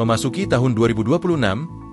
Memasuki tahun 2026,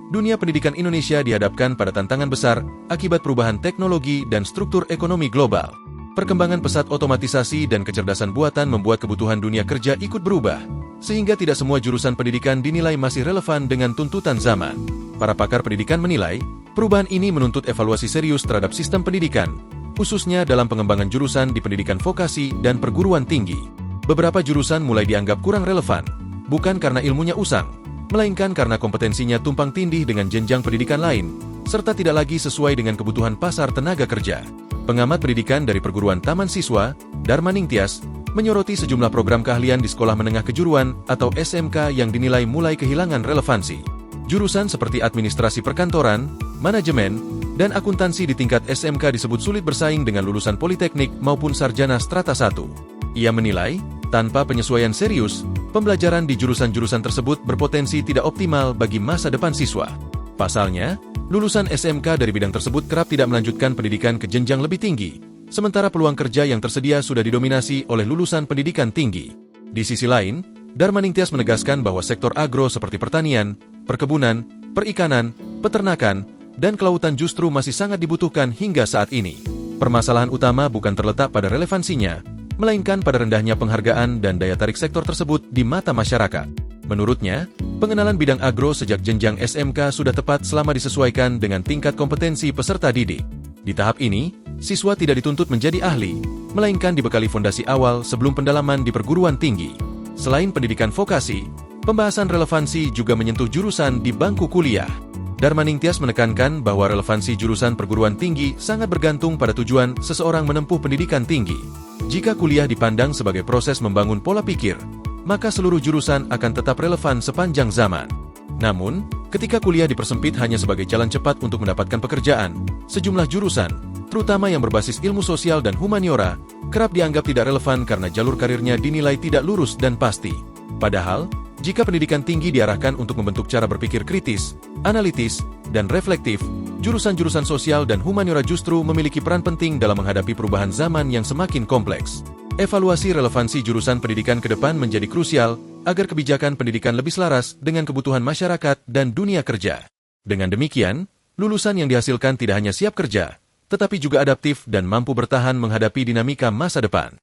dunia pendidikan Indonesia dihadapkan pada tantangan besar akibat perubahan teknologi dan struktur ekonomi global. Perkembangan pesat otomatisasi dan kecerdasan buatan membuat kebutuhan dunia kerja ikut berubah, sehingga tidak semua jurusan pendidikan dinilai masih relevan dengan tuntutan zaman. Para pakar pendidikan menilai, perubahan ini menuntut evaluasi serius terhadap sistem pendidikan, khususnya dalam pengembangan jurusan di pendidikan vokasi dan perguruan tinggi. Beberapa jurusan mulai dianggap kurang relevan, bukan karena ilmunya usang, melainkan karena kompetensinya tumpang tindih dengan jenjang pendidikan lain, serta tidak lagi sesuai dengan kebutuhan pasar tenaga kerja. Pengamat pendidikan dari perguruan Taman Siswa, Dharma Ningtyas, menyoroti sejumlah program keahlian di sekolah menengah kejuruan atau SMK yang dinilai mulai kehilangan relevansi. Jurusan seperti administrasi perkantoran, manajemen, dan akuntansi di tingkat SMK disebut sulit bersaing dengan lulusan politeknik maupun sarjana strata 1. Ia menilai, tanpa penyesuaian serius, pembelajaran di jurusan-jurusan tersebut berpotensi tidak optimal bagi masa depan siswa. Pasalnya, lulusan SMK dari bidang tersebut kerap tidak melanjutkan pendidikan ke jenjang lebih tinggi, sementara peluang kerja yang tersedia sudah didominasi oleh lulusan pendidikan tinggi. Di sisi lain, Dharma Ningtyas menegaskan bahwa sektor agro seperti pertanian, perkebunan, perikanan, peternakan, dan kelautan justru masih sangat dibutuhkan hingga saat ini. Permasalahan utama bukan terletak pada relevansinya, melainkan pada rendahnya penghargaan dan daya tarik sektor tersebut di mata masyarakat. Menurutnya, pengenalan bidang agro sejak jenjang SMK sudah tepat selama disesuaikan dengan tingkat kompetensi peserta didik. Di tahap ini, siswa tidak dituntut menjadi ahli, melainkan dibekali fondasi awal sebelum pendalaman di perguruan tinggi. Selain pendidikan vokasi, pembahasan relevansi juga menyentuh jurusan di bangku kuliah. Dharma Ningtyas menekankan bahwa relevansi jurusan perguruan tinggi sangat bergantung pada tujuan seseorang menempuh pendidikan tinggi. Jika kuliah dipandang sebagai proses membangun pola pikir, maka seluruh jurusan akan tetap relevan sepanjang zaman. Namun, ketika kuliah dipersempit hanya sebagai jalan cepat untuk mendapatkan pekerjaan, sejumlah jurusan, terutama yang berbasis ilmu sosial dan humaniora, kerap dianggap tidak relevan karena jalur karirnya dinilai tidak lurus dan pasti. Padahal, jika pendidikan tinggi diarahkan untuk membentuk cara berpikir kritis, analitis, dan reflektif, jurusan-jurusan sosial dan humaniora justru memiliki peran penting dalam menghadapi perubahan zaman yang semakin kompleks. Evaluasi relevansi jurusan pendidikan ke depan menjadi krusial agar kebijakan pendidikan lebih selaras dengan kebutuhan masyarakat dan dunia kerja. Dengan demikian, lulusan yang dihasilkan tidak hanya siap kerja, tetapi juga adaptif dan mampu bertahan menghadapi dinamika masa depan.